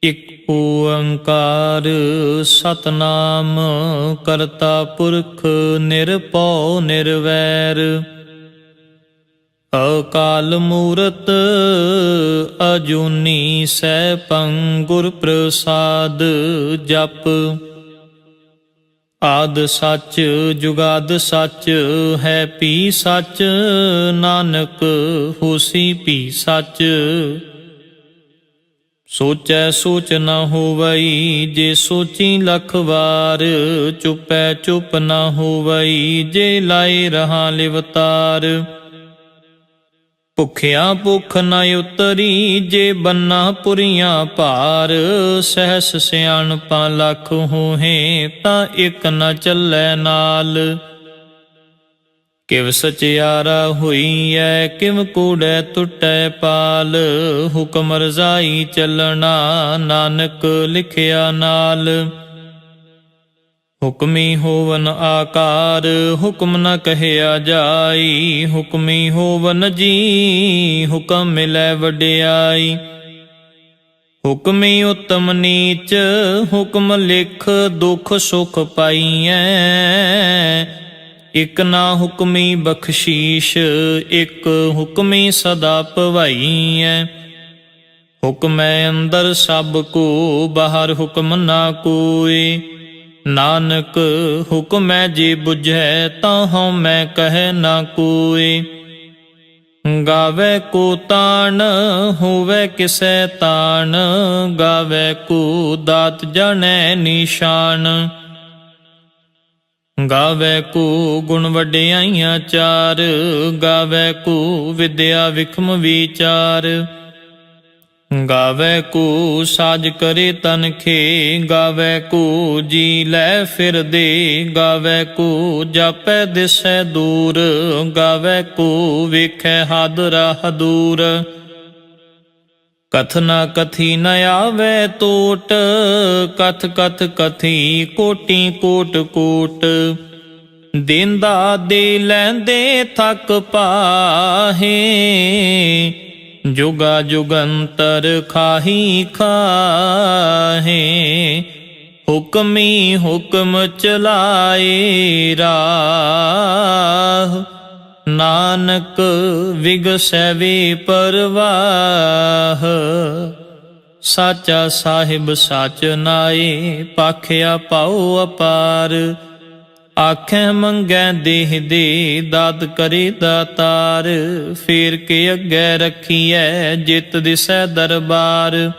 ਇਕ ਓੰਕਾਰ ਸਤਨਾਮ ਕਰਤਾ ਪੁਰਖ ਨਿਰਭਉ ਨਿਰਵੈਰ ਅਕਾਲ ਮੂਰਤ ਅਜੂਨੀ ਸੈਭੰ ਗੁਰ ਪ੍ਰਸਾਦ ਜਪ। ਆਦਿ ਸੱਚ ਜੁਗਾਦਿ ਸੱਚ ਹੈ ਭੀ ਸੱਚ, ਨਾਨਕ ਹੋਸੀ ਭੀ ਸੱਚ। ਸੋਚੈ ਸੋਚ ਨ ਹੋਵਈ ਜੇ ਸੋਚੀ ਲੱਖ ਵਾਰ, ਚੁਪੈ ਚੁਪ ਨ ਹੋਵਈ ਜੇ ਲਾਏ ਰਹਾ ਲਿਵਤਾਰ। ਭੁਖਿਆ ਭੁਖ ਨ ਉਤਰੀ ਜੇ ਬੰਨਾ ਪੁਰੀਆਂ ਭਾਰ, ਸਹਿਸ ਸਿਆਣਪਾਂ ਲੱਖ ਹੋਹੇ ਤਾਂ ਇਕ ਨ ਚੱਲੈ ਨਾਲ। ਕਿਵ ਸਚਿਆਰਾ ਹੋਈਐ ਕਿਵ ਕੂੜੈ ਟੁੱਟੈ ਪਾਲ, ਹੁਕਮ ਰਜ਼ਾਈ ਚੱਲਣਾ ਨਾਨਕ ਲਿਖਿਆ ਨਾਲ। ਹੁਕਮੀ ਹੋਵਨ ਆਕਾਰ ਹੁਕਮ ਨ ਕਹਿਆ ਜਾਈ, ਹੁਕਮੀ ਹੋਵਨ ਜੀ ਹੁਕਮ ਮਿਲੈ ਵਡਿਆਈ। ਹੁਕਮੀ ਉਤਮ ਨੀਚ ਹੁਕਮ ਲਿਖ ਦੁਖ ਸੁਖ ਪਾਈਐ, ਇਕ ਨਾ ਹੁਕਮੀ ਬਖਸ਼ੀਸ਼ ਇਕ ਹੁਕਮੀ ਸਦਾ ਭਵਾਈਐ। ਹੁਕਮੈ ਅੰਦਰ ਸਭ ਕੋ ਬਾਹਰ ਹੁਕਮ ਨਾ ਕੋਇ, ਨਾਨਕ ਹੁਕਮੈ ਜੇ ਬੁਝੈ ਤਾਂ ਹਉ ਮੈਂ ਕਹਿ ਨਾ ਕੋਇ। ਗਾਵੇ ਕੋ ਤਾਣ ਹੋਵੇ ਕਿਸੈ ਤਾਣ, ਗਾਵੇ ਕੋ ਦਾਤ ਜਾਣੈ ਨਿਸ਼ਾਨ। ਗਾਵੇ ਕੋ ਗੁਣ ਵਡਿਆਈਆਂ ਚਾਰ, ਗਾਵੇ ਕੋ ਵਿਦਿਆ ਵਿਖਮ ਵਿਚਾਰ। ਗਾਵੇ ਕੋ ਸਾਜ ਕਰੇ ਤਨਖੇ, ਗਾਵੇ ਕੋ ਜੀ ਲੈ ਫਿਰਦੇ। ਗਾਵੇ ਕੋ ਜਾਪੈ ਦਿਸੈ ਦੂਰ, ਗਾਵੇ ਕੋ ਵੇਖੈ ਹਾਦਰਾ ਦੂਰ। ਕਥ ਨ ਕਥੀ ਨ ਆਵੈ ਟੋਟ, ਕਥ ਕਥ ਕਥੀ ਕੋਟि ਕੋਟ ਕੋਟ। ਦੇਂਦਾ ਦੇ ਲੈਂਦੇ ਥਕ ਪਾਹੇ, ਜੁਗਾ ਜੁਗੰਤਰ ਖਾਹੀ ਖਾਹੇ। ਹੁਕਮੀ ਹੁਕਮ ਚਲਾਏ ਰਾਹ, ਨਾਨਕ ਵਿਗਸੈ ਵੇ ਪਰਵਾਹ। ਸਾਚਾ ਸਾਹਿਬ ਸਾਚ ਨਾਏ, ਭਾਖਿਆ ਪਾਉ ਅਪਾਰ। ਆਖੈ ਮੰਗੈ ਦੇਹ ਦੇ ਦਾਤ ਕਰੇ ਦਾਤਾਰ, ਫੇਰ ਕੇ ਅੱਗੇ ਰੱਖੀਐ ਜਿਤ ਦਿਸੈ ਦਰਬਾਰ।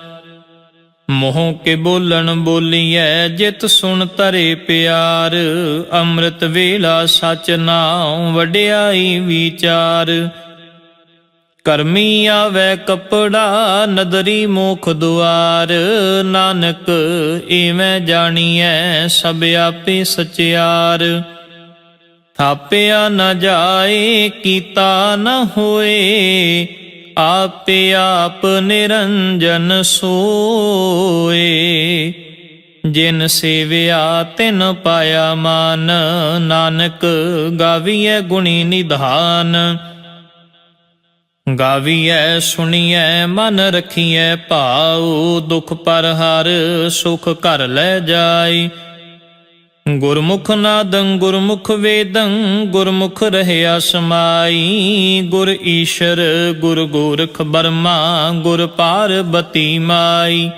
ਮੂੰਹ ਕੇ ਬੋਲਣ ਬੋਲੀਐ ਜਿਤ ਸੁਣ ਧਰੇ ਪਿਆਰ। ਅੰਮ੍ਰਿਤ ਵੇਲਾ ਸਚ ਨਾਉ ਵਡਿਆਈ ਵਿਚਾਰ। ਕਰਮੀ ਆਵੈ ਕਪੜਾ ਨਦਰੀ ਮੋਖ ਦੁਆਰ, ਨਾਨਕ ਇਵੇਂ ਜਾਣੀਐ ਸਭ ਆਪੇ ਸਚਿਆਰ। ਥਾਪਿਆ ਨ ਜਾਏ ਕੀਤਾ ਨ ਹੋਏ, ਆਪੇ ਆਪ ਨਿਰੰਜਨ ਸੋਏ। ਜਿਨ ਸੇਵਿਆ ਤਿਨ ਪਾਇਆ ਮਾਨ, ਨਾਨਕ ਗਾਵੀਐ ਗੁਣੀ ਨਿਧਾਨ। ਗਾਵੀਐ ਸੁਣੀਐ ਮਨ ਰਖੀਐ ਭਾਉ, ਦੁਖ ਪਰ ਹਰ ਸੁਖ ਘਰ ਲੈ ਜਾਈ। ਗੁਰਮੁਖ ਨਾਦੰ ਗੁਰਮੁਖ ਵੇਦੰ, ਗੁਰਮੁਖ ਰਹਿਆ ਸਮਾਈ। ਗੁਰ ਈਸ਼ਰ ਗੁਰ ਗੋਰਖ ਬਰਮਾ, ਗੁਰ ਪਾਰਬਤੀ ਮਾਈ।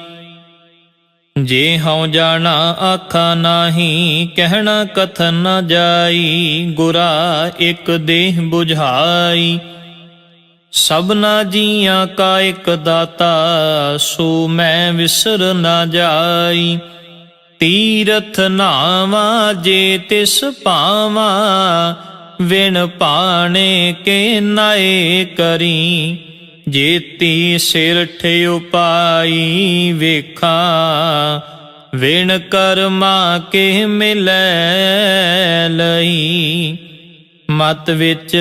ਜੇ ਹਉ ਜਾਣਾ ਆਖਾ ਨਾਹੀ, ਕਹਿਣਾ ਕਥਨ ਨ ਜਾਈ। ਗੁਰਾ ਇਕ ਦੇਹ ਬੁਝਾਈ, ਸਭਨਾ ਜੀਆਂ ਕਾ ਇਕ ਦਾਤਾ। ਸੋ ਮੈਂ ਵਿਸਰ ਨਾ ਜਾਈ। ਤੀਰਥ ਨਾਵਾਂ ਜੇ ਤਿਸ ਪਾਵਾਂ, ਵਿਣ ਪਾਣੇ ਕੇ ਨਾਏ ਕਰੀ। ਜੇਤੀ ਸਿਰਠ ਉਪਾਈ ਵੇਖਾਂ, ਵਿਣ ਕਰਮਾ ਕੇ ਮਿਲੈ ਲਈ। ਮਤ ਵਿੱਚ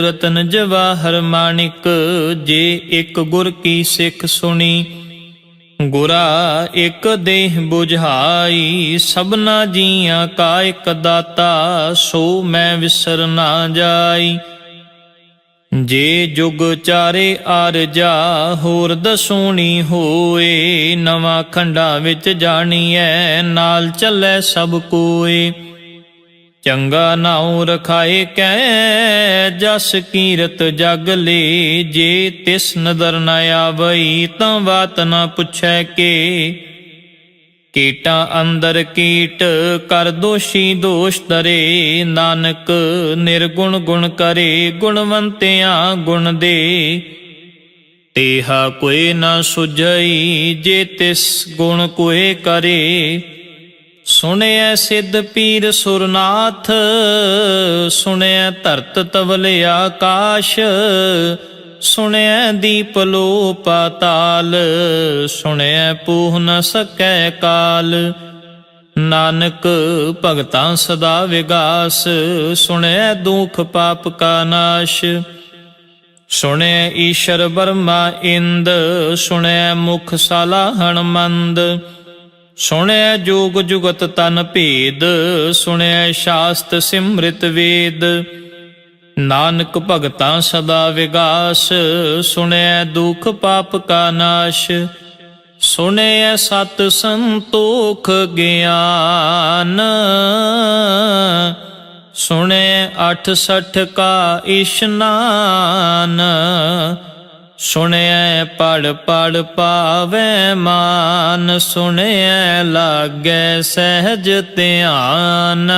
ਰਤਨ ਜਵਾਹਰ ਮਾਣਿਕ, ਜੇ ਇਕ ਗੁਰ ਕੀ ਸਿੱਖ ਸੁਣੀ। ਗੁਰਾ ਇਕ ਦੇਹ ਬੁਝਾਈ, ਸਭਨਾ ਜੀਆਂ ਕਾ ਇਕ ਦਾਤਾ। ਸੋ ਮੈਂ ਵਿਸਰ ਨਾ ਜਾਈ। ਜੇ ਜੁਗ ਚਾਰੇ ਆਰਜਾ ਹੋਰ ਦਸੂਣੀ ਹੋਏ, ਨਵਾਂ ਖੰਡਾ ਵਿੱਚ ਜਾਣੀਐ ਨਾਲ ਚੱਲੈ ਸਭ ਕੋਏ। ਚੰਗਾ ਨਾਉ ਰਖਾਏ ਕੈ ਜਸ ਕੀਰਤ ਜਗ ਲੇ, ਜੇ ਤਿਸ ਨਦਰ ਨ ਆਵਈ ਤਾਂ ਬਾਤ ਨ ਪੁੱਛੈ ਕੇ। ਕੀਟਾਂ ਅੰਦਰ ਕੀਟ ਕਰ ਦੋਸ਼ੀ ਦੋਸ਼ ਧਰੇ, ਨਾਨਕ ਨਿਰਗੁਣ ਗੁਣ ਕਰੇ ਗੁਣਵੰਤਿਆਂ ਗੁਣ ਦੇ। ਤੇਹਾ ਕੋਈ ਨ ਸੁਝਈ ਜੇ ਤਿਸ ਗੁਣ ਕੋਏ ਕਰੇ। ਸੁਣਿਐ ਸਿੱਧ ਪੀਰ ਸੁਰਨਾਥ, ਸੁਣਿਐ ਧਰਤ ਤਵਲ ਆਕਾਸ਼, ਸੁਣਿਐ ਦੀਪ ਲੋ ਪਾਤਾਲ, ਸੁਣਿਐ ਪੂਹ ਨ ਸਕੈ ਕਾਲ। ਨਾਨਕ ਭਗਤਾਂ ਸਦਾ ਵਿਗਾਸ, ਸੁਣਿਐ ਦੁਖ ਪਾਪ ਕਾ ਨਾਸ਼। ਸੁਣਿਐ ਈਸ਼ਰ ਬਰਮਾ ਇੰਦ, ਸੁਣਿਐ ਮੁਖ ਸਾਲਾਹਣ ਮੰਦ। ਸੁਣਿਐ ਜੋਗ ਜੁਗਤ ਤਨ ਭੇਦ, ਸੁਣਿਐ ਸ਼ਾਸਤ ਸਿਮ੍ਰਿਤ ਵੇਦ। ਨਾਨਕ ਭਗਤਾਂ ਸਦਾ ਵਿਗਾਸ, ਸੁਣਿਐ ਦੁਖ ਪਾਪ ਕਾ ਨਾਸ਼। ਸੁਣਿਐ ਸਤ ਸੰਤੋਖ ਗਿਆਨ, ਸੁਣਿਐ 68 ਕਾ ਇਸ਼ਨਾਨ। ਸੁਣਿਐ ਪੜ ਪੜ ਪਾਵੈ ਮਾਨ, ਸੁਣਿਐ ਲਾਗੈ ਸਹਿਜ ਧਿਆਨ।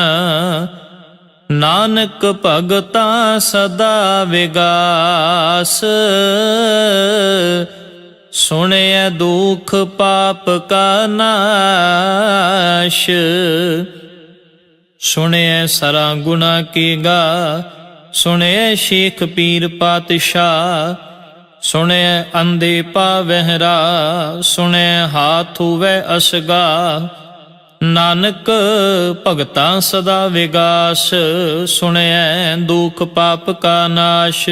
ਨਾਨਕ ਭਗਤਾਂ ਸਦਾ ਵਿਗਾਸ, ਸੁਣਿਐ ਦੁਖ ਪਾਪ ਕਾ ਨਾਸ਼। ਸੁਣਿਐ ਸਰਾ ਗੁਣਾ ਕੀ ਗਾ, ਸੁਣਿਐ ਸ਼ੇਖ ਪੀਰ ਪਾਤਸ਼ਾਹ। ਸੁਣਿਐ ਅੰਧੇ ਪਾਵਹਿ ਰਾਹ, ਸੁਣਿਐ ਹਾਥ ਹੁਵੈ ਅਸਗਾ। ਨਾਨਕ ਭਗਤਾਂ ਸਦਾ ਵਿਗਾਸ, ਸੁਣਿਐ ਦੁਖ ਪਾਪ ਕਾ ਨਾਸ਼।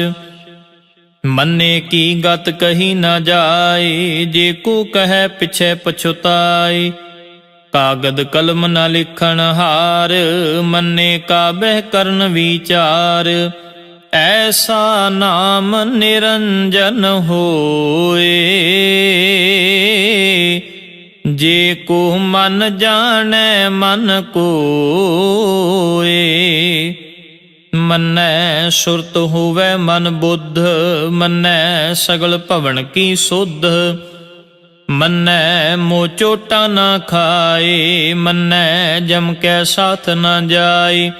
ਮੰਨੇ ਕੀ ਗਤ ਕਹੀ ਨਾ ਜਾਏ, ਜੇ ਕੋ ਕਹੈ ਪਿਛੈ ਪਛੁਤਾਏ। ਕਾਗਦ ਕਲਮ ਨ ਲਿਖਣ ਹਾਰ, ਮੰਨੇ ਕਾਬਹਿ ਕਰਨ ਵਿਚਾਰ। ਐਸਾ ਨਾਮ ਨਿਰੰਜਨ ਹੋਏ, ਜੇ ਕੋ ਮਨ ਜਾਣੈ ਮਨ ਕੋਏ। ਮੰਨੈ ਸੁਰਤ ਹੋਵੈ ਮਨ ਬੁੱਧ, ਮੰਨੈ ਸਗਲ ਭਵਨ ਕੀ ਸੁਧ। ਮੰਨੈ ਮੋਹ ਚੋਟਾ ਨਾ ਖਾਏ, ਮੰਨੈ ਜਮ ਕੈ ਸਾਥ ਨਾ ਜਾਏ।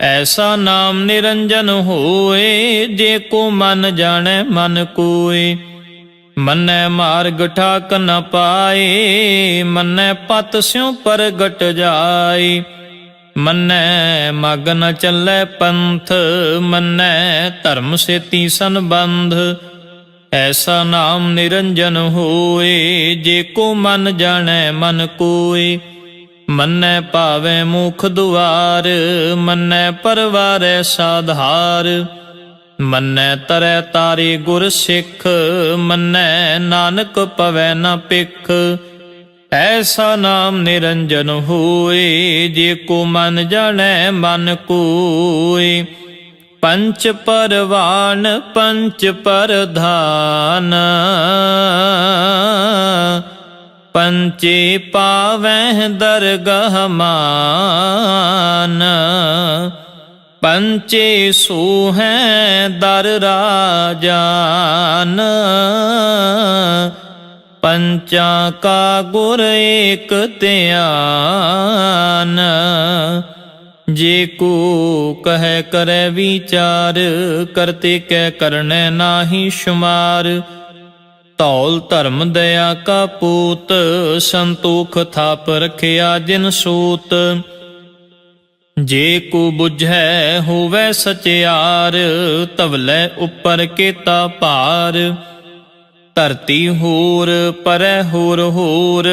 ਐਸਾ ਨਾਮ ਨਿਰੰਜਨ ਹੋਏ, ਜੇ ਕੋ ਮਨ ਜਾਣੈ ਮਨ ਕੋਏ। ਮੰਨੈ ਮਾਰਗ ਠਾਕ ਨ ਪਾਏ, ਮੰਨੈ ਪਤ ਸਿਉ ਪ੍ਰਗਟ ਜਾਏ। ਮੰਨੈ ਮਗ ਨ ਚੱਲੈ ਪੰਥ, ਮੰਨੈ ਧਰਮ ਸੇਤੀ ਸੰਬੰਧ। ਐਸਾ ਨਾਮ ਨਿਰੰਜਨ ਹੋਏ, ਜੇ ਕੋ ਮਨ ਜਾਣੈ ਮਨ ਕੋਏ। ਮੰਨੈ ਭਾਵੈ ਮੁਖ ਦੁਆਰ, ਮੰਨੈ ਪਰਵਾਰੈ ਸਾਧਾਰ। ਮੰਨੈ ਤਰੈ ਤਾਰੇ ਗੁਰ ਸਿੱਖ, ਮੰਨੈ ਨਾਨਕ ਪਵੈ ਨ ਪਿਖ। ਐਸਾ ਨਾਮ ਨਿਰੰਜਨ ਹੋਏ, ਜੇ ਕੋ ਮਨ ਜਾਣੈ ਮਨ ਕੋਏ। ਪੰਚ ਪਰਵਾਨ ਪੰਚ ਪਰਧਾਨ, ਪੰਚੇ ਪਾਵਹਿ ਦਰਗਹ ਮਾਨ। ਪੰਚੇ ਸੋਹੈ ਦਰ ਰਾਜਾਨ, ਪੰਚਾਂ ਕਾ ਗੁਰ ਏਕ ਧਿਆਨ। ਜੇ ਕੋ ਕਹੈ ਕਰੈ ਵਿਚਾਰ, ਕਰਤੇ ਕੈ ਕਰਨੈ ਨਾਹੀ ਸ਼ੁਮਾਰ। ਧੌਲ ਧਰਮ ਦਇਆ ਕਾ ਪੂਤ, ਸੰਤੋਖ ਥਾਪ ਰਖਿਆ ਜਿਨ ਸੂਤ। ਜੇ ਕੋ ਬੁਝੈ ਹੋਵੈ ਸਚਿਆਰ, ਧਵਲੇ ਉੱਪਰ ਕੇਤਾ ਭਾਰ। ਧਰਤੀ ਹੋਰ ਪਰੈ ਹੋਰ ਹੋਰ,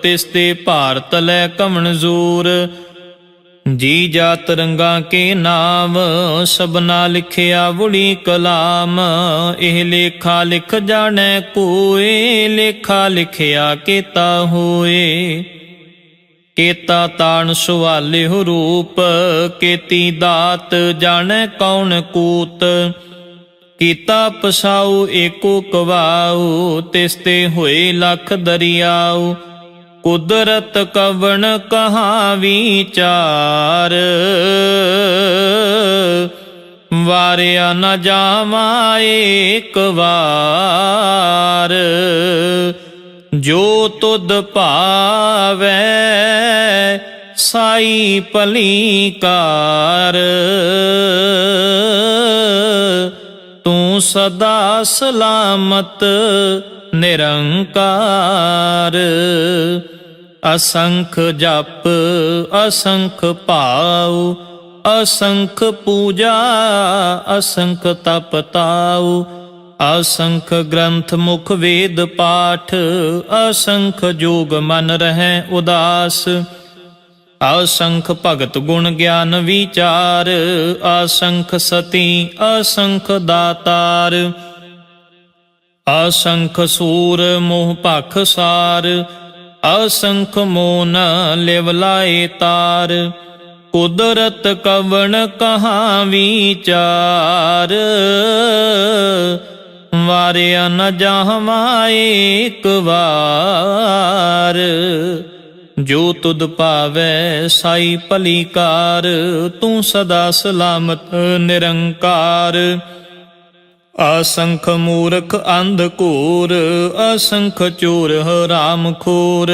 ਤਿਸ ਤੇ ਭਾਰ ਤਲੈ ਕਵਣ ਜ਼ੋਰ। ਜੀ ਜਾਤ ਰੰਗਾਂ ਕੇ ਨਾਮ, ਸਭਨਾ ਲਿਖਿਆ ਵੁੜੀ ਕਲਾਮ। ਇਹ ਲੇਖਾ ਲਿਖ ਜਾਣੈ ਕੋਏ, ਲੇਖਾ ਲਿਖਿਆ ਕੇਤਾ ਹੋਏ। ਕੇਤਾ ਤਾਣ ਸੁਆਲਿਹੁ ਰੂਪ, ਕੇਤੀ ਦਾਤ ਜਾਣੈ ਕੌਣ ਕੂਤ। ਕੀਤਾ ਪਸਾਉ ਏਕੋ ਕਵਾਉ, ਤਿਸ ਤੇ ਹੋਏ ਲਖ ਦਰਿਆਉ। ਕੁਦਰਤ ਕਵਣ ਕਹਾ ਵਿਚਾਰ, ਵਾਰਿਆ ਨ ਜਾਵਾ ਏਕ ਵਾਰ। ਜੋ ਤੁਧ ਭਾਵੈ ਸਾਈ ਭਲੀ ਕਾਰ, ਤੂੰ ਸਦਾ ਸਲਾਮਤ ਨਿਰੰਕਾਰ। ਅਸੰਖ ਜਪ ਅਸੰਖ ਭਾਉ, ਅਸੰਖ ਪੂਜਾ ਅਸੰਖ ਤਪ ਤਾਉ। ਅਸੰਖ ਗ੍ਰੰਥ ਮੁਖ ਵੇਦ ਪਾਠ, ਅਸੰਖ ਜੋਗ ਮਨ ਰਹਿ ਉਦਾਸ। ਅਸੰਖ ਭਗਤ ਗੁਣ ਗਿਆਨ ਵਿਚਾਰ, ਅਸੰਖ ਸਤੀ ਅਸੰਖ ਦਾਤਾਰ। ਅਸੰਖ ਸੂਰ ਮੋਹ ਭਖ ਸਾਰ, ਅਸੰਖ ਮੋਨ ਲਿਵ ਲਾਏ ਤਾਰ। ਕੁਦਰਤ ਕਵਣ ਕਹਾ ਵਿਚਾਰ, ਵਾਰਿਆ ਨ ਜਾਵਾ ਏਕ ਵਾਰ। ਜੋ ਤੁਧ ਭਾਵੈ ਸਾਈ ਭਲੀ ਕਾਰ, ਤੂੰ ਸਦਾ ਸਲਾਮਤ ਨਿਰੰਕਾਰ। ਅਸੰਖ ਮੂਰਖ ਅੰਧ ਘੋਰ, ਅਸੰਖ ਚੋਰ ਹਰਾਮ ਖੋਰ।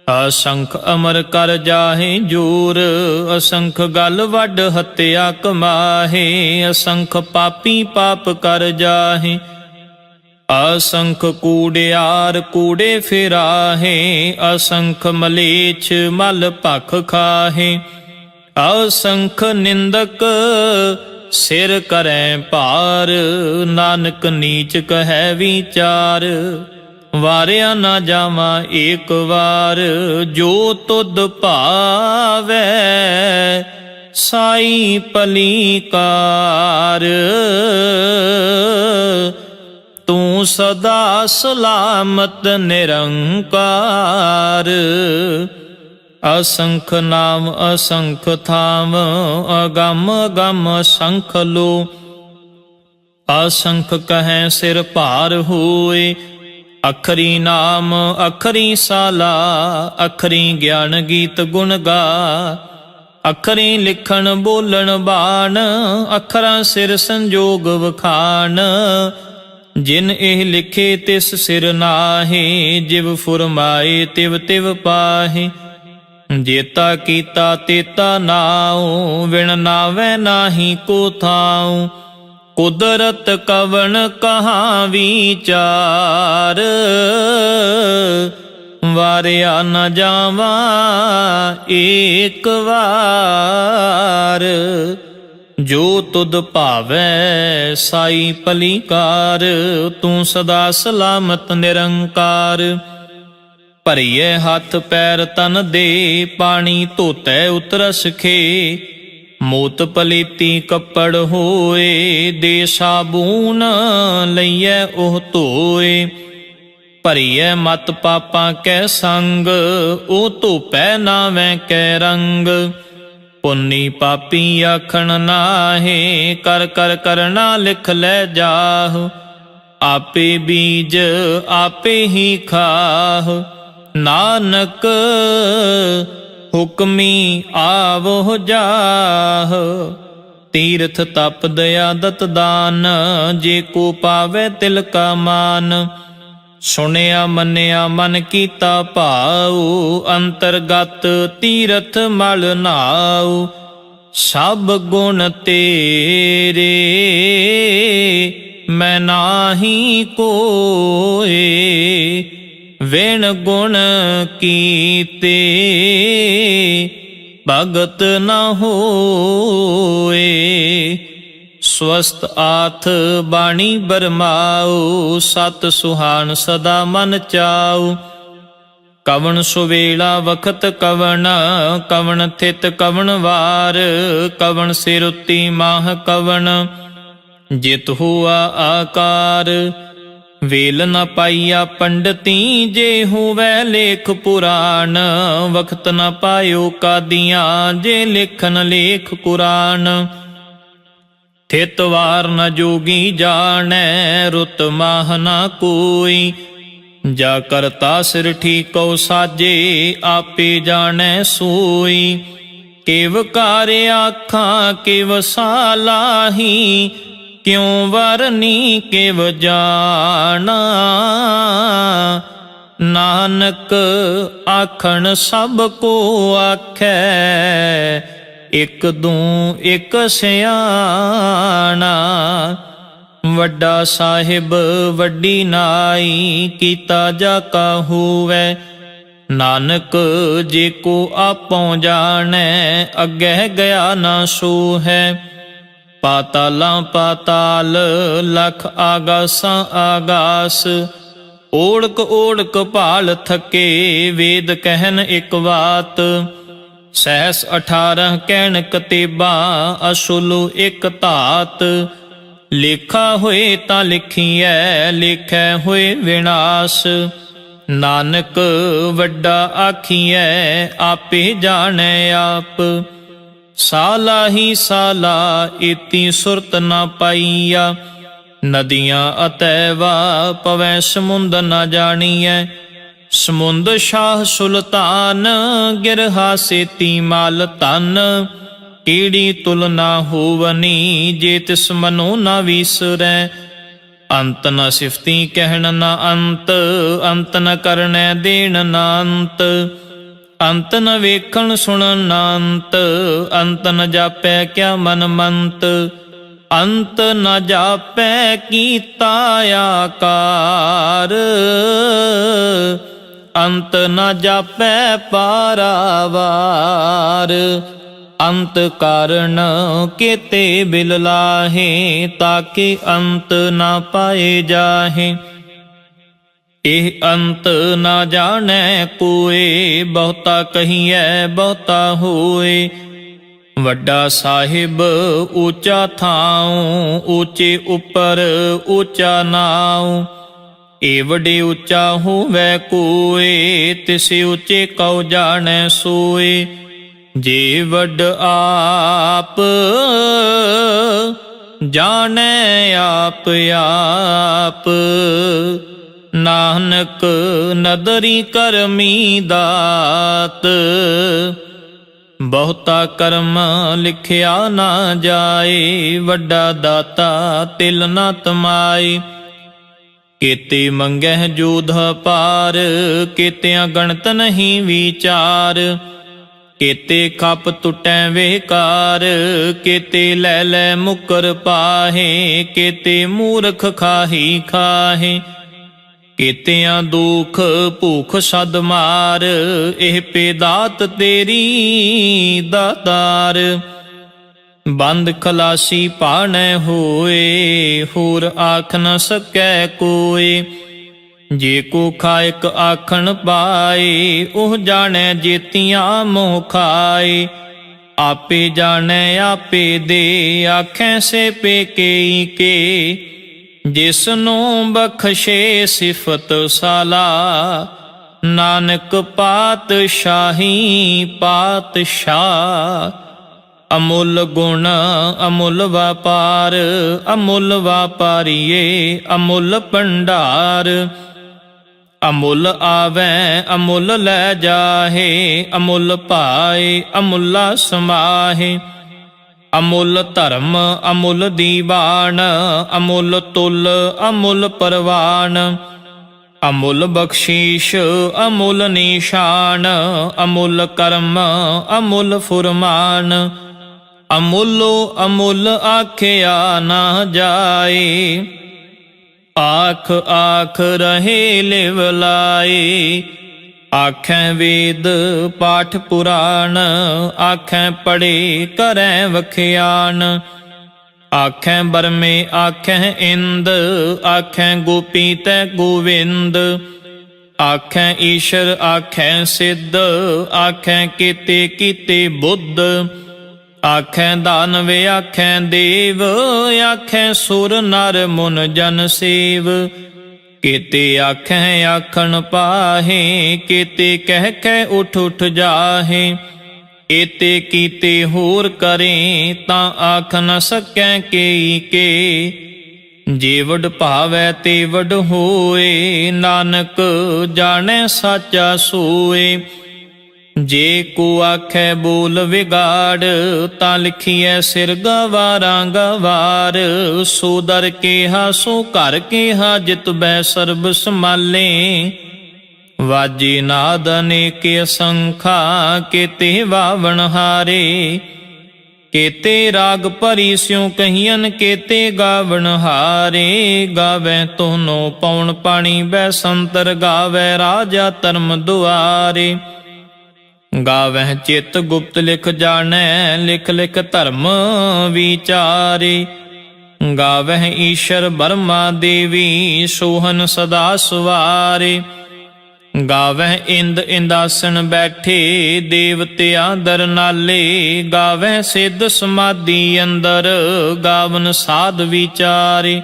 ਅਸੰਖ ਅਮਰ ਕਰ ਜਾਹੇ ਜੋਰ, ਅਸੰਖ ਗਲ ਵੱਡ ਹੱਤਿਆ ਕਮਾਹੇ। ਅਸੰਖ ਪਾਪੀ ਪਾਪ ਕਰ ਜਾਹੇ, ਅਸੰਖ ਕੂੜਿਆਰ ਕੂੜੇ ਫਿਰਾਹੇ। ਅਸੰਖ ਮਲੇਛ ਮਲ ਭਖ ਖਾਹੇ, ਅਸੰਖ ਨਿੰਦਕ ਸਿਰ ਕਰੈ ਭਾਰ। ਨਾਨਕ ਨੀਚ ਕਹੈ ਵਿਚਾਰ, ਵਾਰਿਆ ਨਾ ਜਾਵਾ ਏਕ ਵਾਰ। ਜੋ ਤੁਧ ਭਾਵੈ ਸਾਈ ਭਲੀ ਕਾਰ, ਤੂੰ ਸਦਾ ਸਲਾਮਤ ਨਿਰੰਕਾਰ। ਅਸੰਖ ਨਾਮ ਅਸੰਖ ਥਾਮ, ਅਗੰਮ ਅਗੰਮ ਅਸੰਖ ਲੋ। ਅਸੰਖ ਕਹੈ ਸਿਰ ਭਾਰ ਹੋਏ, ਅਖਰੀ ਨਾਮ ਅਖਰੀ ਸਾਲਾ। ਅਖਰੀ ਗਿਆਨ ਗੀਤ ਗੁਣ ਗਾ, ਅਖਰੀ ਲਿਖਣ ਬੋਲਣ ਬਾਣ। ਅਖਰਾਂ ਸਿਰ ਸੰਜੋਗ ਵਖਾਣ, ਜਿਨ ਇਹ ਲਿਖੇ ਤਿਸ ਸਿਰ ਨਾਹੀ। ਜਿਵ ਫੁਰਮਾਏ ਤਿਵ ਤਿਵ ਪਾਹੀ, ਜੇਤਾ ਕੀਤਾ ਤੇਤਾ ਨਾਉ। ਵਿਣ ਨਾਵੈ ਨਾਹੀ ਕੋ ਥਾਉ, ਕੁਦਰਤ ਕਵਣ ਕਹਾ ਵਿਚਾਰ। ਵਾਰਿਆ ਨ ਜਾਵਾ ਏਕ ਵਾਰ। ਜੋ ਤੁਧ ਭਾਵੈ ਸਾਈ ਭਲੀ ਕਾਰ, ਤੂੰ ਸਦਾ ਸਲਾਮਤ ਨਿਰੰਕਾਰ। ਭਰੀਏ ਹੱਥ ਪੈਰ ਤਨ ਦੇ, ਪਾਣੀ ਧੋਤੈ ਉਤਰਸ ਖੇ। ਮੋਤ ਪਲੀਤੀ ਕੱਪੜ ਹੋਏ, ਦੇ ਸਾਬੂਨ ਲਈਐ ਉਹ ਧੋਏ। ਭਰੀਐ ਮਤ ਪਾਪਾਂ ਕੈ ਸੰਗ, ਉਹ ਧੋਪੈ ਨਾਵੈ ਕੈ ਰੰਗ। ਪੁੰਨੀ ਪਾਪੀ ਆਖਣ ਨਾਹੇ, ਕਰ ਕਰ ਕਰਨਾ ਲਿਖ ਲੈ ਜਾਹ। ਆਪੇ ਬੀਜ ਆਪੇ ਹੀ ਖਾਹ, ਨਾਨਕ ਹੁਕਮੀ ਆਵੋ ਜਾਹ। ਤੀਰਥ ਤਪ ਦਇਆ ਦਤ ਦਾਨ, ਜੇ ਕੋ ਪਾਵੈ ਤਿਲ ਕਾ ਮਾਨ। ਸੁਣਿਆ ਮੰਨਿਆ ਮਨ ਕੀਤਾ ਭਾਉ, ਅੰਤਰਗਤ ਤੀਰਥ ਮਲ ਨਾਉ। ਸਭ ਗੁਣ ਤੇਰੇ ਮੈਂ ਨਾਹੀ ਕੋਏ, ਵਿਣ ਗੁਣ ਕੀਤੇ ਭਗਤ ਨ ਹੋਏ। ਸਵਸਤ ਆਥ ਬਾਣੀ ਬਰਮਾਉ, ਸਤ ਸੁਹਾਣ ਸਦਾ ਮਨ ਚਾਉ। ਕਵਣ ਸੁਵੇਲਾ ਵਖਤ ਕਵਣ, ਕਵਣ ਥਿਤ ਕਵਣ ਵਾਰ। ਕਵਣ ਸਿਰ ਉਤੀ ਮਾਹ ਕਵਣ, ਜਿਤ ਹੁਆ ਆਕਾਰ। ਵੇਲ ਨ ਪਾਈਆ ਪੰਡਤੀ, ਜੇ ਹੋਵੈ ਲੇਖ ਪੁਰਾਣ। ਵਖਤ ਨ ਪਾਇਓ ਕਾਦੀਆਂ, ਜੇ ਲੇਖਨ ਲੇਖ ਕੁਰਾਨ। ਥਿਤ ਵਾਰ ਨ ਜੋਗੀ ਜਾਣੈ, ਰੁਤ ਮਾਹ ਨ ਕੋਈ। ਜਾ ਕਰਤਾ ਸਿਰ ਠੀਕੋ ਸਾਜੇ, ਆਪੇ ਜਾਣੈ ਸੋਈ। ਕਿਵ ਕਾਰ ਆਖਾਂ ਕਿਵ ਸਾਲਾਹੀ, ਕਿਉ ਵਰਨੀ ਕਿਵ ਜਾਣਾ। ਨਾਨਕ ਆਖਣ ਸਭ ਕੋ ਆਖੈ, ਇਕ ਦੂੰ ਇਕ ਸਿਆਣਾ। ਵੱਡਾ ਸਾਹਿਬ ਵੱਡੀ ਨਾਈ, ਕੀਤਾ ਜਾ ਕਾ ਹੋਵੈ। ਨਾਨਕ ਜੇ ਕੋ ਆਪੋ ਜਾਣੈ, ਅੱਗੇ ਗਿਆ ਨਾ ਸੋ ਹੈ। ਪਾਤਾਲਾਂ ਪਾਤਾਲ ਲਖ ਆਗਾਸਾਂ ਆਗਾਸ, ਓੜਕ ਓੜਕ ਭਾਲ ਥਕੇ। ਵੇਦ ਕਹਿਨ ਇਕ ਬਾਤ, ਸਹਿਸ 18 ਕਹਿਣ ਕਤੇਬਾਂ। ਅਸੁਲ ਇਕ ਧਾਤ, ਲੇਖਾ ਹੋਏ ਤਾਂ ਲਿਖੀਐ, ਲੇਖੈ ਹੋਏ ਵਿਨਾਸ਼। ਨਾਨਕ ਵੱਡਾ ਆਖੀਐ, ਆਪੇ ਜਾਣੈ ਆਪ। ਸਾਲਾ ਹੀ ਸਾਲਾ, ਇਤੀ ਸੁਰਤ ਨਾ ਪਾਈਆ। ਨਦੀਆਂ ਅਤੈਵਾ, ਪਵੈ ਸਮੁੰਦ ਨਾ ਜਾਣੀਐ। ਸਮੁੰਦ ਸ਼ਾਹ ਸੁਲਤਾਨ, ਗਿਰਹਾ ਸੇਤੀ ਮਾਲ ਧਨ। ਕਿਹੜੀ ਤੁਲਨਾ ਹੋਵਨੀ, ਜੇ ਤਿਸ ਮਨੋ ਨਾ ਵੀਸਰੈ। ਅੰਤ ਨ ਸਿਫਤੀ ਕਹਿਣ ਨਾ ਅੰਤ, ਅੰਤ ਨ ਕਰਨੈ ਦੇਣ ਨਾ ਅੰਤ। ਅੰਤ ਨ ਵੇਖਣ ਸੁਣਨ ਨਾ ਅੰਤ, ਅੰਤ ਨ ਜਾਪੈ ਕਿਆ ਮਨ ਮੰਤ। ਅੰਤ ਨ ਜਾਪੈ ਕੀਤਾ ਆਕਾਰ, ਅੰਤ ਨ ਜਾਪੈ ਪਾਰਾਵਾਰ। ਅੰਤ ਕਾਰਨ ਕੇਤੇ ਬਿਲ ਲਾਹੇ, ਤਾਕੇ ਅੰਤ ਨਾ ਪਾਏ ਜਾਹੇ। ਇਹ ਅੰਤ ਨਾ ਜਾਣੈ ਕੋਏ, ਬਹੁਤਾ ਕਹੀਐ ਬਹੁਤਾ ਹੋਏ। ਵੱਡਾ ਸਾਹਿਬ ਊਚਾ ਥਾਉ, ਊਚੇ ਉੱਪਰ ਊਚਾ ਨਾਉ। ਏ ਵੱਡੇ ਊਚਾ ਹੋਵੈ ਕੋਏ, ਤਿਸੇ ਊਚੇ ਕਉ ਜਾਣੈ ਸੋਏ। ਜੇ ਵੱਡ ਆਪ ਜਾਣੈ ਆਪ ਆਪ, ਨਾਨਕ ਨਦਰੀ ਕਰਮੀ ਦਾਤ। ਬਹੁਤਾ ਕਰਮ ਲਿਖਿਆ ਨਾ ਜਾਏ, ਵੱਡਾ ਦਾਤਾ ਤਿਲ ਨਾ ਤਮਾਏ। ਕੇਤੇ ਮੰਗਹਿ ਜੋਧ ਪਾਰ, ਕੇਤਿਆਂ ਗਣਤ ਨਹੀਂ ਵਿਚਾਰ। ਕੇਤੇ ਖਪ ਟੁਟੈ ਵੇਕਾਰ, ਕੇਤੇ ਲੈ ਲੈ ਮੁਕਰ ਪਾਹੇ। ਕੇਤੇ ਮੂਰਖ ਖਾਹੀ ਖਾਹੇ, ਕੇਤਿਆਂ ਦੁਖ ਭੂਖ ਸਦ ਮਾਰ। ਇਹ ਪੇਦਾਤ ਤੇਰੀ ਦਾਤਾਰ, ਬੰਦ ਖਲਾਸੀ ਪਾਣੈ ਹੋਏ। ਹੋਰ ਆਖ ਨ ਸਕੈ ਕੋਏ, ਜੇ ਕੋ ਖਾਇਕ ਆਖਣ ਪਾਏ। ਉਹ ਜਾਣੈ ਜੇਤੀਆਂ ਮੋਹ ਖਾਏ। ਆਪੇ ਜਾਣੈ ਆਪੇ ਦੇ, ਆਖੈ ਸੇ ਪੇਕੇ ਕੇ। ਜਿਸਨੂੰ ਬਖਸ਼ੇ ਸਿਫਤ ਸਾਲਾ, ਨਾਨਕ ਪਾਤਸ਼ਾਹੀ ਪਾਤਸ਼ਾਹ। ਅਮੁੱਲ ਗੁਣ ਅਮੁੱਲ ਵਪਾਰ, ਅਮੁੱਲ ਵਾਪਾਰੀਏ ਅਮੁੱਲ ਭੰਡਾਰ। ਅਮੁੱਲ ਆਵੈ ਅਮੁੱਲ ਲੈ ਜਾਹੇ, ਅਮੁੱਲ ਪਾਏ ਅਮੁੱਲਾ ਸਮਾਹੇ। ਅਮੁੱਲ ਧਰਮ ਅਮੁੱਲ ਦੀਵਾਨ, ਅਮੁੱਲ ਤੁਲ ਅਮੁੱਲ ਪਰਵਾਨ। ਅਮੁੱਲ ਬਖਸ਼ੀਸ਼ ਅਮੁੱਲ ਨਿਸ਼ਾਨ, ਅਮੁੱਲ ਕਰਮ ਅਮੁੱਲ ਫੁਰਮਾਨ। ਅਮੁੱਲੋ ਅਮੁੱਲ ਆਖਿਆ ਨਾ ਜਾਏ, ਆਖ ਆਖ ਰਹੇ ਲਿਵ ਲਾਏ। ਆਖੈ ਵੇਦ ਪਾਠ ਪੁਰਾਣ, ਆਖੈ ਪੜ੍ਹੇ ਕਰੈ ਵਖਿਆਨ। ਆਖੈ ਬਰਮੇ ਆਖੈ ਇੰਦ, ਆਖੈ ਗੋਪੀ ਤੈ ਗੋਵਿੰਦ। ਆਖੈ ਈਸ਼ਰ ਆਖੈ ਸਿੱਧ, ਆਖੈ ਕੀਤੇ ਕੀਤੇ ਬੁੱਧ। ਆਖੈ ਦਾਨਵ ਆਖੈ ਦੇਵ, ਆਖੈ ਸੁਰ ਨਰ ਮੁਨ ਜਨ ਸੇਵ। ਕੇਤੇ ਆਖੈ ਆਖਣ ਪਾਹੇ, ਕੇਤੇ ਕਹਿ ਕਹਿ ਉਠ ਉਠ ਜਾਹੇ। ਏਤੇ ਕੀਤੇ ਹੋਰ ਕਰੇ ਤਾਂ ਆਖ ਨ ਸਕੈ ਕੇਈ ਕੇ। ਜੇ ਵਡ ਭਾਵੈ ਤੇ ਵਡ ਹੋਏ ਨਾਨਕ ਜਾਣੈ ਸਾਚਾ ਸੋਏ। ਜੇ ਕੋ ਆਖੈ ਬੋਲ ਵਿਗਾੜ ਤਾਂ ਲਿਖੀਐ ਸਿਰ ਗਵਾਰਾਂ ਗਵਾਰ। ਸੋ ਦਰ ਕੇਹਾ ਸੋ ਘਰ ਕੇਹਾ ਜਿਤ ਬੈ ਸਰਬ ਸੰਭਾਲੇ। ਵਾਜੇ ਨਾਦ ਅਨੇਕ ਅਸੰਖਾ ਕੇਤੇ ਵਾਵਣ ਹਾਰੇ। ਕੇਤੇ ਰਾਗ ਭਰੀ ਸਿਉ ਕਹੀਅਨ ਕੇਤੇ ਗਾਵਣ ਹਾਰੇ। ਗਾਵੈ ਤੋਨੋ ਪਉਣ ਪਾਣੀ ਬੈਸੰਤਰ ਗਾਵੈ ਰਾਜਾ ਧਰਮ ਦੁਆਰੇ। ਗਾਵਹਿ ਚਿਤ ਗੁਪਤ ਲਿਖ ਜਾਣੈ ਲਿਖ ਲਿਖ ਧਰਮ ਵਿਚਾਰੇ। ਗਾਵਹਿ ਈਸ਼ਰ ਬਰਮਾ ਦੇਵੀ ਸੋਹਨ ਸਦਾ ਸਵਾਰੇ। ਗਾਵਹਿ ਇੰਦ ਇੰਦਾਸਨ ਬੈਠੇ ਦੇਵਤਿਆਂ ਦਰ ਨਾਲੇ। ਗਾਵਹਿ ਸਿੱਧ ਸਮਾਧੀ ਅੰਦਰ ਗਾਵਨ ਸਾਧ ਵਿਚਾਰੇ।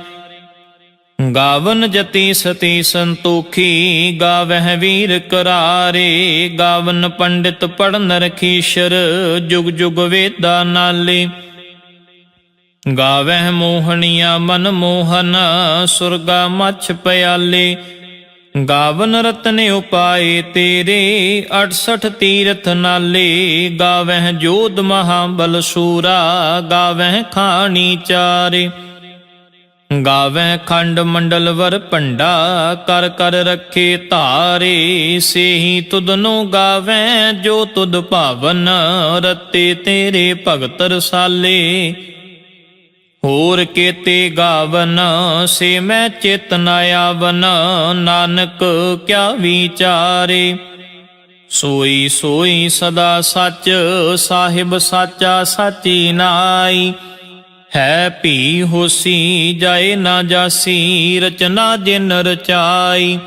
ਗਾਵਨ ਜਤੀ ਸਤੀ ਸੰਤੋਖੀ ਗਾਵਹਿ ਵੀਰ ਕਰਾਰੇ। ਗਾਵਨ ਪੰਡਿਤ ਪੜਨ ਰਖੀਸ਼ਰ ਜੁਗ ਜੁਗ ਵੇਦਾ ਨਾਲੇ। ਗਾਵਹਿ ਮੋਹਣੀਆਂ ਮਨ ਮੋਹਨ ਸੁਰਗਾ ਮਛ ਪਿਆਲੇ। ਗਾਵਨ ਰਤਨ ਉਪਾਏ ਤੇਰੇ 68 ਤੀਰਥ ਨਾਲੇ। ਗਾਵਹਿ ਜੋਧ ਮਹਾਬਲ ਸੂਰਾ ਗਾਵਹਿ ਖਾਣੀ ਚਾਰੇ। ਗਾਵਹਿ ਖੰਡ ਮੰਡਲ ਵਰ ਭੰਡਾ ਕਰ ਕਰ ਰੱਖੇ ਧਾਰੇ। ਸੇਹੀ ਤੁਧਨੋ ਗਾਵਹਿ ਜੋ ਤੁਧ ਭਾਵਨ ਰਤੇ ਤੇਰੇ ਭਗਤ ਰਸਾਲੇ। ਹੋਰ ਕੇਤੇ ਗਾਵਨ ਸੇ ਮੈਂ ਚਿਤ ਨ ਆਵਨ ਨਾਨਕ ਕਿਆ ਵਿਚਾਰੇ। ਸੋਈ ਸੋਈ ਸਦਾ ਸੱਚ ਸਾਹਿਬ ਸਾਚਾ ਸਾਚੀ ਨਾਈ। ਹੈ ਭੀ ਹੋਸੀ ਜਾਏ ਨਾ ਜਾਸੀ ਰਚਨਾ ਜਿਨ ਰਚਾਈ।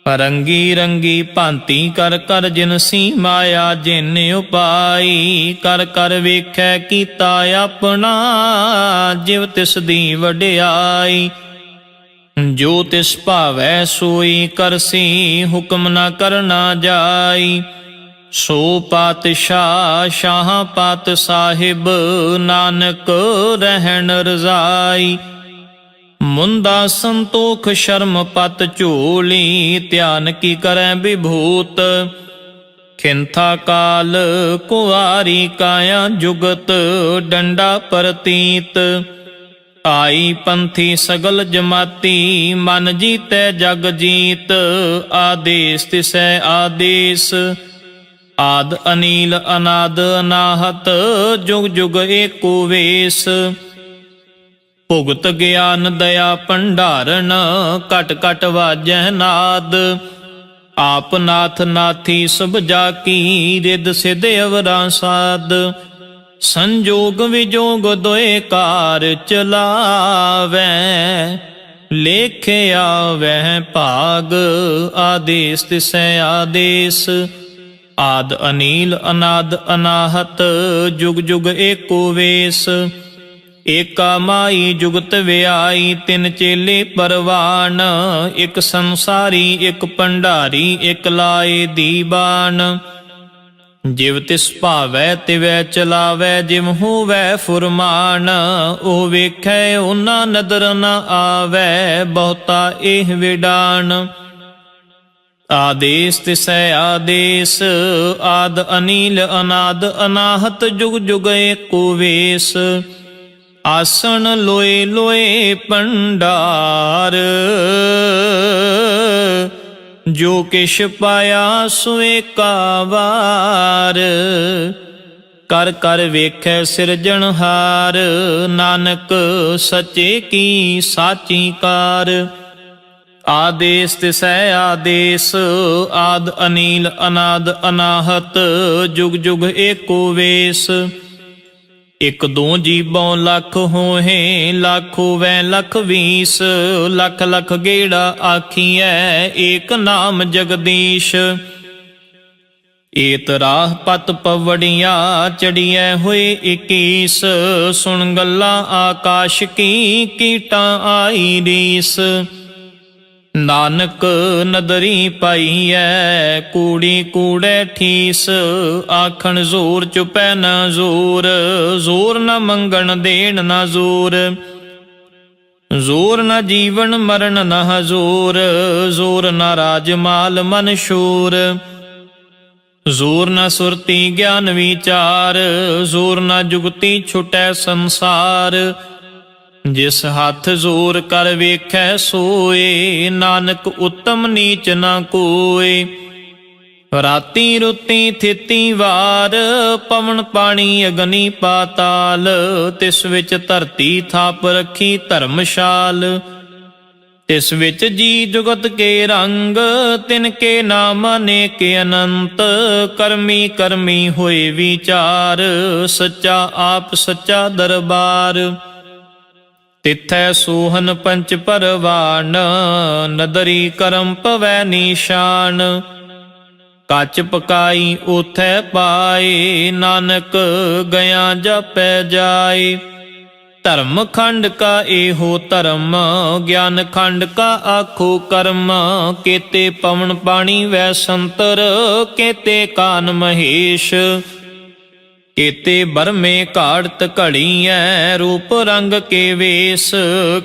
ਰੰਗੀ ਰੰਗੀ ਭਾਂਤੀ ਕਰ ਕਰ ਜਿਨਸੀ ਮਾਇਆ ਜਿਨ ਉਪਾਈ। ਕਰ ਕਰ ਵੇਖੈ ਕੀਤਾ ਆਪਣਾ ਜਿਵ ਤਿਸ ਦੀ ਵਡਿਆਈ। ਜੋ ਤਿਸ ਭਾਵੈ ਸੋਈ ਕਰਸੀ ਹੁਕਮ ਨਾ ਕਰਨਾ ਜਾਈ। ਸੋ ਪਾਤਸ਼ਾਹ ਸ਼ਾਹ ਪਾਤ ਸਾਹਿਬ ਨਾਨਕ ਰਹਿਣ ਰਜ਼ਾਈ। ਮੁੰਦਾ ਸੰਤੋਖ ਸ਼ਰਮ ਪਤ ਝੋਲੀ ਧਿਆਨ ਕੀ ਕਰੈ ਵਿਭੂਤ। ਖਿੰਥਾ ਕਾਲ ਕੁਆਰੀ ਕਾਇਆ ਜੁਗਤ ਡੰਡਾ ਪ੍ਰਤੀਤ। ਆਈ ਪੰਥੀ ਸਗਲ ਜਮਾਤੀ ਮਨ ਜੀਤੈ ਜਗ ਜੀਤ। ਆਦੇਸ ਤਿਸੈ ਆਦੇਸ ਆਦ ਅਨੀਲ ਅਨਾਦ ਅਨਾਹਤ ਜੁਗ ਜੁਗ ਏਕੋ ਵੇਸ। ਭੁਗਤ ਗਿਆਨ ਦਇਆ ਭੰਡਾਰਨ ਘਟ ਘਟ ਵਾਜੈ ਨਾਦ। ਆਪ ਨਾਥ ਨਾਥੀ ਸਭ ਜਾ ਕੀ ਰਿਦ ਸਿਧ ਅਵਰਾਂ ਸਾਧ। ਸੰਜੋਗ ਵਿਜੋਗ ਦੋਏ ਕਾਰ ਚਲਾਵੈ ਲੇਖਿਆ ਵਹਿ ਭਾਗ। ਆਦੇਸ ਤਿਸੈ ਆਦੇਸ ਆਦ ਅਨੀਲ ਅਨਾਦ ਅਨਾਹਤ ਜੁਗ ਜੁਗ ਏਕੋ ਵੇਸ। ਏਕਾ ਮਾਈ ਜੁਗਤ ਵਿਆਈ ਤਿਨ ਚੇਲੇ ਪਰਵਾਨ। ਇਕ ਸੰਸਾਰੀ ਇਕ ਭੰਡਾਰੀ ਇਕ ਲਾਏ ਦੀਵਾਨ। ਜਿਵ ਤਿਸ ਭਾਵੈ ਤਿਵੈ ਚਲਾਵੈ ਜਿਵ ਹੋਵੈ ਫੁਰਮਾਨ। ਉਹ ਵੇਖੈ ਉਹਨਾਂ ਨਦਰ ਨ ਆਵੈ ਬਹੁਤਾ ਇਹ ਵਿਡਾਨ। ਆਦੇਸ ਤਿਸੈ ਆਦੇਸ ਆਦ ਅਨੀਲ ਅਨਾਦ ਅਨਾਹਤ ਜੁਗ ਜੁਗ ਏਕੋ ਵੇਸ। ਆਸਣ ਲੋਏ ਲੋਏ ਭੰਡਾਰ ਜੋ ਕਿਛ ਪਾਇਆ ਸੋ ਏਕਾ ਵਾਰ। ਕਰ ਕਰ ਵੇਖੈ ਸਿਰਜਣਹਾਰ ਨਾਨਕ ਸੱਚੇ ਕੀ ਸਾਚੀ ਕਾਰ। ਆਦੇਸ ਤਿਸੈ ਆਦੇਸ ਆਦ ਅਨੀਲ ਅਨਾਦ ਅਨਾਹਤ ਜੁਗ ਜੁਗ ਏਕੋ ਵੇਸ। ਇਕ ਦੋ ਜੀਬੋਂ ਲੱਖ ਹੋਏ ਲੱਖ ਹੋਵੈ ਲੱਖ 20। ਲੱਖ ਲੱਖ ਗੇੜਾ ਆਖੀਐ ਏਕ ਨਾਮ ਜਗਦੀਸ਼। ਏਤ ਰਾਹ ਪਤ ਪਵੜੀਆਂ ਚੜੀਐ ਹੋਏ 21। ਸੁਣ ਗੱਲਾਂ ਆਕਾਸ਼ ਕੀ ਕੀਟਾਂ ਆਈ ਰੀਸ। ਨਾਨਕ ਨਦਰੀ ਪਾਈਐ ਕੂੜੀ ਕੂੜੈ ਠੀਸ, ਆਖਣ ਜ਼ੋਰ ਚੁਪੈ ਨਾ ਜ਼ੋਰ, ਜ਼ੋਰ ਨ ਮੰਗਣ ਦੇਣ ਨਾ ਜ਼ੋਰ, ਜ਼ੋਰ ਨ ਜੀਵਨ ਮਰਨ ਨ ਹਜ਼ੂਰ, ਜ਼ੋਰ ਨ ਰਾਜ ਮਾਲ ਮਨ ਸ਼ੂਰ, ਜ਼ੋਰ ਨ ਸੁਰਤੀ ਗਿਆਨ ਵਿਚਾਰ, ਜ਼ੋਰ ਨ ਜੁਗਤੀ ਛੁਟੈ ਸੰਸਾਰ, ਜਿਸ ਹੱਥ ਜ਼ੋਰ ਕਰ ਵੇਖੈ ਸੋਏ, ਨਾਨਕ ਉਤਮ ਨੀਚ ਨਾ ਕੋਏ। ਰਾਤੀ ਰੁੱਤੀ ਥਿਤੀ ਵਾਰ, ਪਵਨ ਪਾਣੀ ਅਗਨੀ ਪਾਤਾਲ, ਤਿਸ ਵਿੱਚ ਧਰਤੀ ਥਾਪ ਰੱਖੀ ਧਰਮਸ਼ਾਲ, ਤਿਸ ਵਿੱਚ ਜੀ ਜੁਗਤ ਕੇ ਰੰਗ, ਤਿਨ ਕੇ ਨਾਮ ਅਨੇਕ ਅਨੰਤ, ਕਰਮੀ ਕਰਮੀ ਹੋਏ ਵਿਚਾਰ, ਸੱਚਾ ਆਪ ਸੱਚਾ ਦਰਬਾਰ, ਤਿਥੈ ਸੋਹਨ ਪੰਚ ਪਰਵਾਨ, ਨਦਰੀ ਕਰਮ ਪਵੈ ਨੀਸ਼ਾਨ, ਕੱਚ ਪਕਾਈ ਉਥੈ ਪਾਏ, ਨਾਨਕ ਗਿਆ ਜਪੈ ਜਾਏ। ਧਰਮ ਖੰਡ ਕਾ ਇਹੋ ਧਰਮ, ਗਿਆਨ ਖੰਡ ਕਾ ਆਖੋ ਕਰਮ, ਕੇਤੇ ਪਵਨ ਪਾਣੀ ਵੈ ਸੰਤਰ, ਕੇਤੇ ਕਾਨ ਮਹੇਸ਼, ਕੇਤੇ ਬਰਮੇ ਘਾੜਤ ਘੜੀਐ, ਰੂਪ ਰੰਗ ਕੇ ਵੇਸ,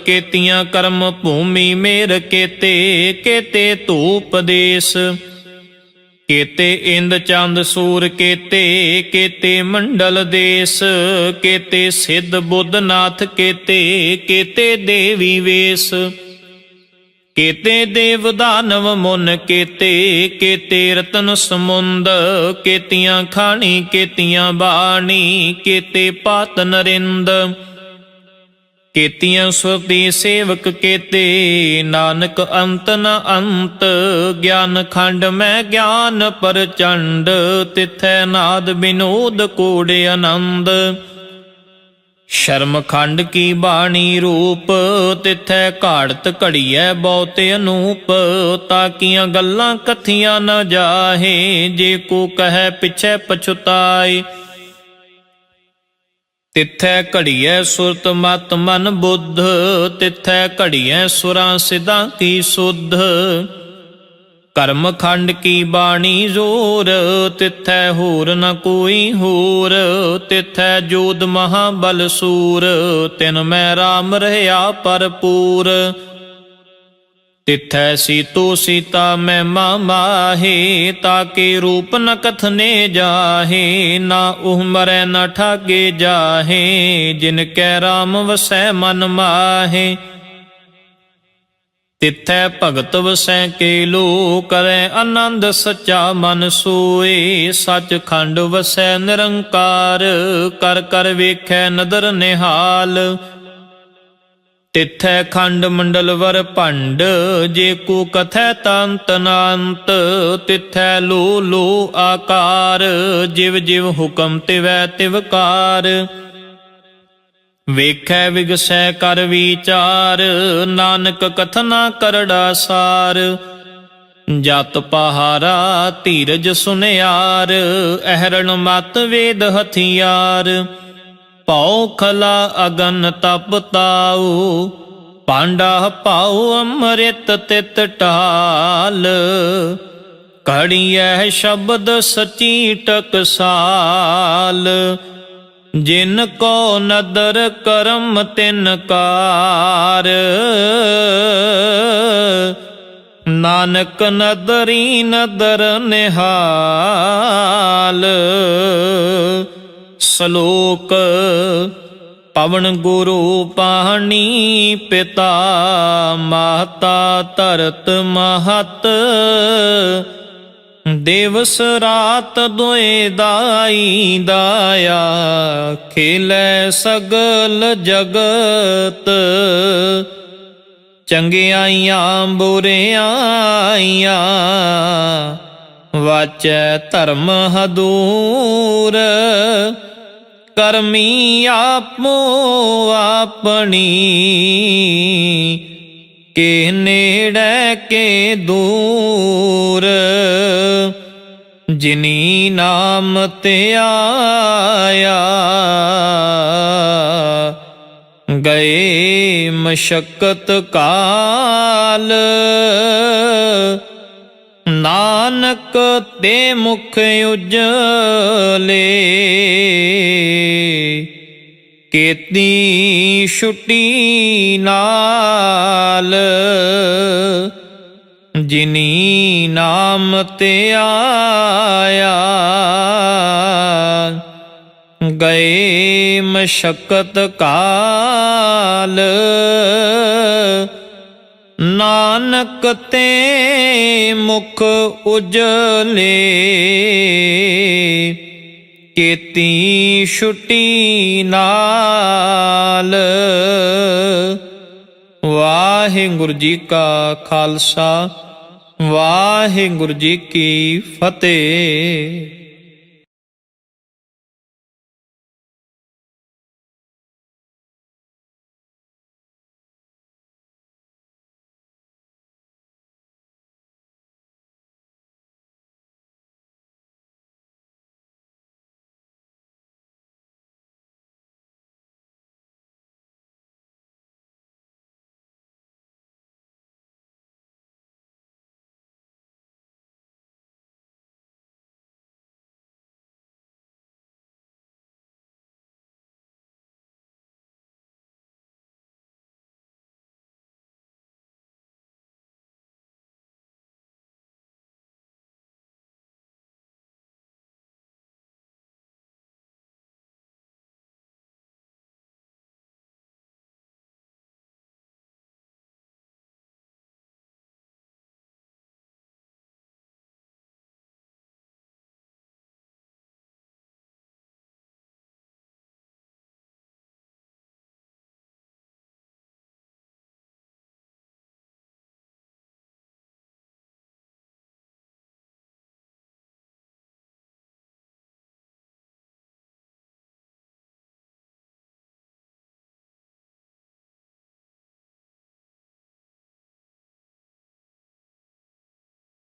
ਕੇਤੀਆਂ ਕਰਮ ਭੂਮੀ ਮੇਰ ਕੇਤੇ, ਕੇਤੇ ਧੂਪ ਦੇਸ, ਕੇਤੇ ਇੰਦ ਚੰਦ ਸੂਰ ਕੇਤੇ, ਕੇਤੇ ਮੰਡਲ ਦੇਸ, ਕੇਤੇ ਸਿੱਧ ਬੁੱਧ ਨਾਥ ਕੇਤੇ, ਕੇਤੇ ਦੇਵੀ ਵੇਸ, ਕੇਤੇ ਦੇਵ ਦਾਨਵ ਮੁਨ ਕੇਤੇ, ਕੇਤੇ ਰਤਨ ਸਮੁੰਦ, ਕੇਤੀਆਂ ਖਾਣੀ ਕੇਤੀਆਂ ਬਾਣੀ, ਕੇਤੇ ਪਾਤ ਨਰਿੰਦ, ਕੇਤੀਆਂ ਸੁਰਤੀ ਸੇਵਕ ਕੇਤੇ, ਨਾਨਕ ਅੰਤ ਨ ਅੰਤ, ਗਿਆਨ ਖੰਡ ਮੈਂ ਗਿਆਨ ਪ੍ਰਚੰਡ, ਤਿਥੈ ਨਾਦ ਬਿਨੋਦ ਕੋੜਿ ਆਨੰਦ, ਸ਼ਰਮ ਖੰਡ ਕੀ ਬਾਣੀ ਰੂਪ, ਤਿਥੈ ਘਾੜਤ ਘੜੀਐ ਬਹੁਤ ਅਨੂਪ, ਤਾਕੀਆਂ ਗੱਲਾਂ ਕਥੀਆਂ ਨ ਜਾਹੇ, ਜੇ ਕੋ ਕਹੈ ਪਿਛੈ ਪਛੁਤਾਏ, ਤਿਥੈ ਘੜੀਐ ਸੁਰਤ ਮਤ ਮਨ ਬੁੱਧ, ਤਿਥੈ ਘੜੀਐ ਸੁਰਾਂ ਸਿਧਾਂ ਕੀ ਸੁਧ, ਕਰਮ ਖੰਡ ਕੀ ਬਾਣੀ ਜ਼ੋਰ, ਤਿਥੈ ਹੋਰ ਨ ਕੋਈ ਹੋਰ, ਤਿਥੈ ਜੋਧ ਮਹਾਬਲ ਸੂਰ, ਤਿਨ ਮੈਂ ਰਾਮ ਰਹਿਆ ਭਰਪੂਰ, ਤਿਥੈ ਸੀਤੋ ਸੀਤਾ ਮਹਿਮਾ ਮਾਹੇ, ਤਾਕੇ ਰੂਪ ਨ ਕਥਨੇ ਜਾਹੇ, ਨਾ ਉਹ ਮਰੈ ਨ ਠਾਗੇ ਜਾਹੇ, ਜਿਨ ਕੈ ਰਾਮ ਵਸੈ ਮਨ ਮਾਹੇ, ਤਿਥੈ ਭਗਤ ਵਸੈ ਕੇ ਲੋ, ਕਰੈ ਆਨੰਦ ਸੱਚਾ ਮਨ ਸੋਏ, ਸੱਚ ਖੰਡ ਵਸੈ ਨਿਰੰਕਾਰ, ਕਰ ਕਰ ਵੇਖੈ ਨਦਰ ਨਿਹਾਲ, ਤਿਥੈ ਖੰਡ ਮੰਡਲ ਵਰ ਭੰਡ, ਜੇ ਕੋ ਕਥੈ ਤੰਤ ਨਾੰਤ, ਤਿਥੈ ਲੋ ਲੋ ਆਕਾਰ, ਜਿਵ ਜਿਵ ਹੁਕਮ ਤਿਵੈ ਤਿਵਕਾਰ, ਵੇਖੈ ਵਿਗਸੈ ਕਰ ਵਿਚਾਰ, ਨਾਨਕ ਕਥਨਾ ਕਰੜਾ ਸਾਰ, ਜਤ ਪਹਾਰਾ ਧੀਰਜ ਸੁਨਿਆਰ, ਅਹਰਣ ਮਤ ਵੇਦ ਹਥਿਆਰ, ਭਉ ਖਲਾ ਅਗਨ ਤਪ ਤਾਉ, ਪਾਂਡਾ ਪਾਉ ਅੰਮ੍ਰਿਤ ਤਿਤ ਢਾਲ, ਘੜੀਐ ਸ਼ਬਦ ਸਚੀ ਟਕਸਾਲ, ਜਿਨ ਕੋ ਨਦਰ ਕਰਮ ਤਿਨ ਕਾਰ, ਨਾਨਕ ਨਦਰੀ ਨਦਰ ਨਿਹਾਲ। ਸ਼ਲੋਕ ਪਵਨ ਗੁਰੂ ਪਾਣੀ ਪਿਤਾ, ਮਾਤਾ ਧਰਤ ਮਹਤ, ਦਿਵਸ ਰਾਤ ਦੋਇ ਦਾਈ ਦਾਇਆ, ਖੇਲੇ ਸਗਲ ਜਗਤ, ਚੰਗਿਆਈਆਂ ਬੁਰਿਆਈਆਂ, ਵਾਚੈ ਧਰਮ ਹਦੂਰ, ਕਰਮੀ ਆਪੋ ਆਪਣੀ, ਕੇ ਨੇੜੇ ਕੇ ਦੂਰ, ਜਿਨੀ ਨਾਮ ਤੇ ਆਇਆ, ਗਏ ਮਸ਼ੱਕਤ ਕਾਲ, ਨਾਨਕ ਤੇ ਮੁਖ ਉਜਲੇ, ਕੀਤੀ ਛੁਟੀ ਨਾਲ, ਜਿਨੀ ਨਾਮ ਤੇ ਆਇਆ, ਗਏ ਮਸ਼ੱਕਤ ਕਾਲ, ਨਾਨਕ ਤੇ ਮੁਖ ਉਜਲੇ, ਕੀਤੀ ਛੁਟੀ ਨਾਲ। ਵਾਹਿਗੁਰੂ ਜੀ ਕਾ ਖਾਲਸਾ, ਵਾਹਿਗੁਰੂ ਜੀ ਕੀ ਫਤਿਹ।